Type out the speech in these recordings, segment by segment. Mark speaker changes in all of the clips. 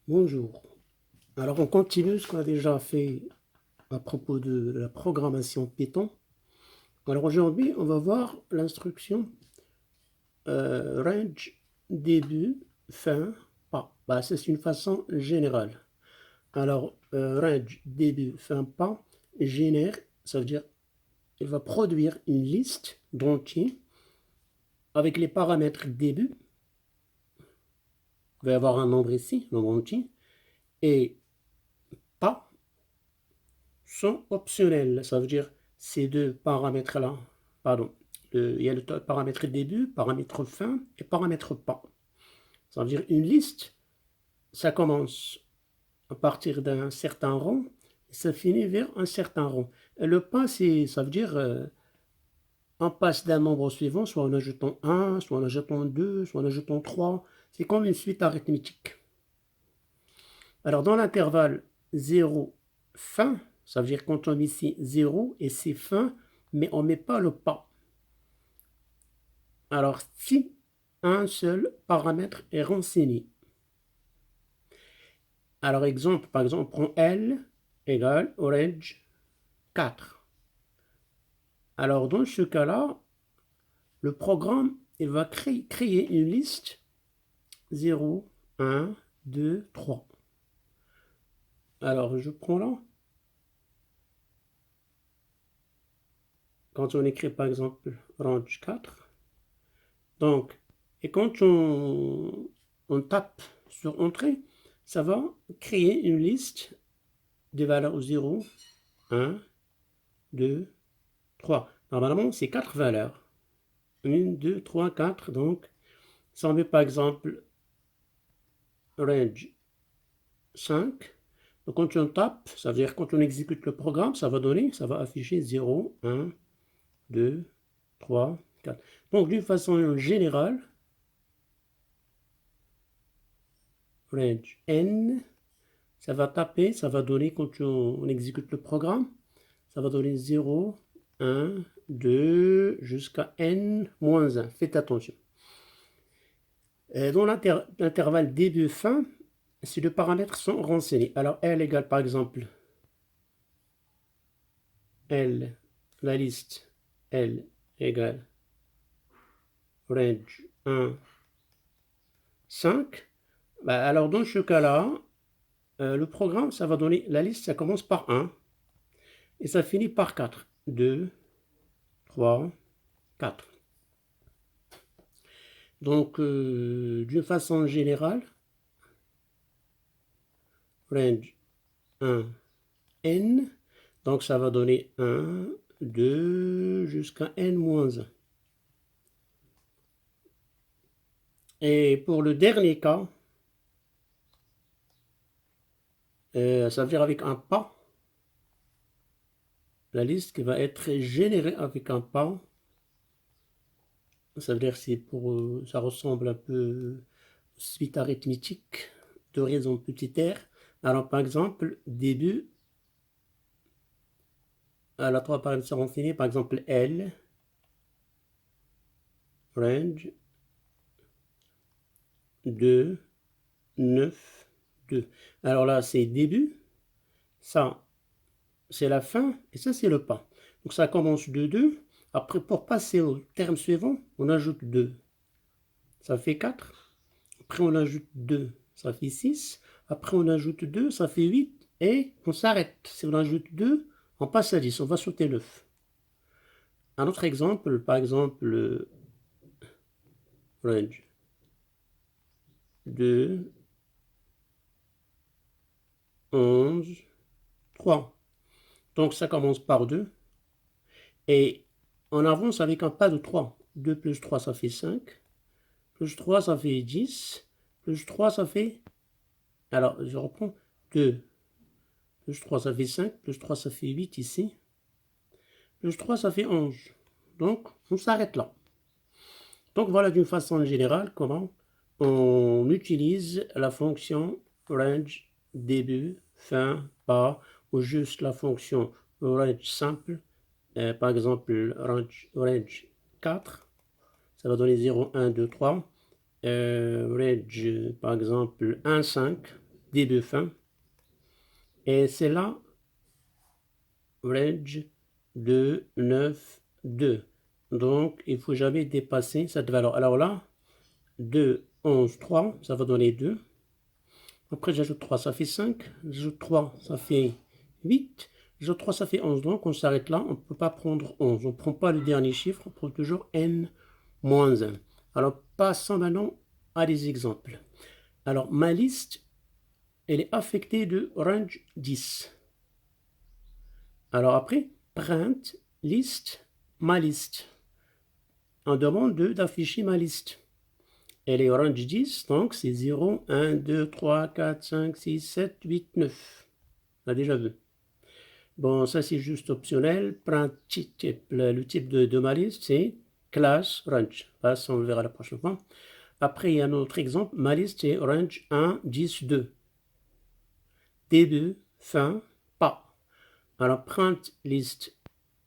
Speaker 1: Bonjour. Alors on continue ce qu'on a déjà fait à propos de la programmation Python. Alors aujourd'hui, on va voir l'instruction range début, fin, pas. Bah, c'est une façon générale. Alors range début, fin, pas génère, ça veut dire il va produire une liste d'entiers avec les paramètres début. Il va y avoir un nombre ici, nombre entier, et pas sont optionnels. Ça veut dire ces deux paramètres-là, pardon, il y a le paramètre début, paramètre fin et paramètre pas. Ça veut dire une liste, ça commence à partir d'un certain rang et ça finit vers un certain rang. Et le pas, ça veut dire on passe d'un nombre au suivant, soit en ajoutant 1, soit en ajoutant 2, soit en ajoutant 3. C'est comme une suite arithmétique. Alors dans l'intervalle 0, fin, ça veut dire quand on met ici 0 et c'est fin, mais on ne met pas le pas. Alors si un seul paramètre est renseigné. Alors exemple, par exemple, on prend L égale orange 4. Alors dans ce cas-là, le programme il va créer une liste 0, 1, 2, 3. Alors je prends là. Quand on écrit par exemple range 4, donc, et quand on tape sur Entrée, ça va créer une liste des valeurs 0, 1, 2, 3. Normalement, c'est 4 valeurs. 1, 2, 3, 4. Donc, si on met par exemple range 5, donc quand on tape, ça veut dire quand on exécute le programme, ça va afficher 0, 1, 2, 3, 4. Donc, d'une façon générale, range n, ça va taper, ça va donner quand on exécute le programme, ça va donner 0, 1, 2, jusqu'à n-1. Faites attention. Dans l'intervalle début-fin, ces deux paramètres sont renseignés. Alors L égale par exemple L, la liste L égale range 1, 5. Bah, alors dans ce cas-là, le programme, ça va donner, la liste, ça commence par 1 et ça finit par 4. 2, 3, 4. Donc, d'une façon générale, range 1, n, donc ça va donner 1, 2, jusqu'à n-1. Et pour le dernier cas, ça veut dire avec un pas, la liste qui va être générée avec un pas, ça veut dire ça ressemble un peu suite arithmétique de raison petit r. Alors par exemple, début, à la 3 paramètres seront finis, par exemple L, range 2, 9, 2. Alors là, c'est début, ça, c'est la fin, et ça, c'est le pas. Donc ça commence de 2. Après, pour passer au terme suivant, on ajoute 2. Ça fait 4. Après, on ajoute 2. Ça fait 6. Après, on ajoute 2. Ça fait 8. Et on s'arrête. Si on ajoute 2, on passe à 10. On va sauter 9. Un autre exemple, par exemple, range 2, 11, 3. Donc ça commence par 2. Et on avance avec un pas de 3. 2 plus 3, ça fait 5. Plus 3, ça fait 10. Plus 3, ça fait... Alors, je reprends. 2. Plus 3, ça fait 5. Plus 3, ça fait 8 ici. Plus 3, ça fait 11. Donc, on s'arrête là. Donc, voilà d'une façon générale comment on utilise la fonction range début, fin, pas, ou juste la fonction range simple. Par exemple, range 4, ça va donner 0, 1, 2, 3. Range, par exemple, 1, 5, début, fin. Et c'est là, range 2, 9, 2. Donc, il ne faut jamais dépasser cette valeur. Alors là, 2, 11, 3, ça va donner 2. Après, j'ajoute 3, ça fait 5. J'ajoute 3, ça fait 8. J'ajoute 3, ça fait 11. Donc, on s'arrête là. On ne peut pas prendre 11. On ne prend pas le dernier chiffre. On prend toujours n moins 1. Alors, passons maintenant à des exemples. Alors, ma liste, elle est affectée de range 10. Alors après, print list, ma liste. On demande d'afficher ma liste. Elle est range 10, donc c'est 0, 1, 2, 3, 4, 5, 6, 7, 8, 9. On a déjà vu. Bon, ça c'est juste optionnel. Print type, le type de ma liste, c'est class range. Ça, on le verra la prochaine fois. Après, il y a un autre exemple. Ma liste, c'est range 1, 10, 2. Début, fin, pas. Alors, print list,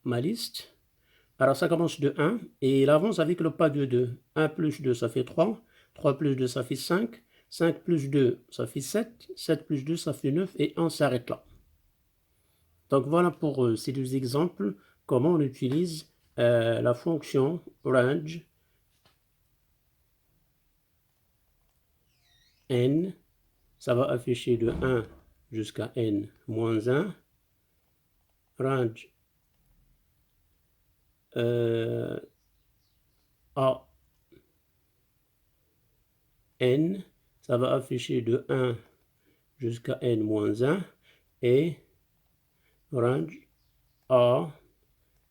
Speaker 1: ma liste. Alors, ça commence de 1 et il avance avec le pas de 2. 1 plus 2, ça fait 3. 3 plus 2, ça fait 5. 5 plus 2, ça fait 7. 7 plus 2, ça fait 9. Et on s'arrête là. Donc, voilà pour ces deux exemples, comment on utilise la fonction range n. Ça va afficher de 1 jusqu'à n moins 1. Range a n, ça va afficher de 1 jusqu'à n moins 1 et range a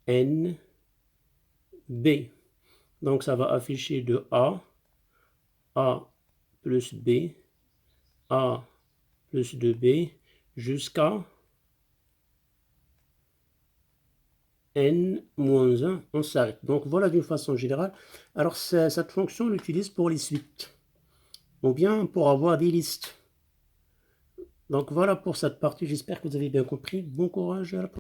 Speaker 1: n b. Donc ça va afficher de a plus b, a plus 2b jusqu'à n-1, on s'arrête. Donc voilà d'une façon générale. Alors cette fonction, on l'utilise pour les suites ou bien pour avoir des listes. Donc voilà pour cette partie, j'espère que vous avez bien compris. Bon courage à la prochaine.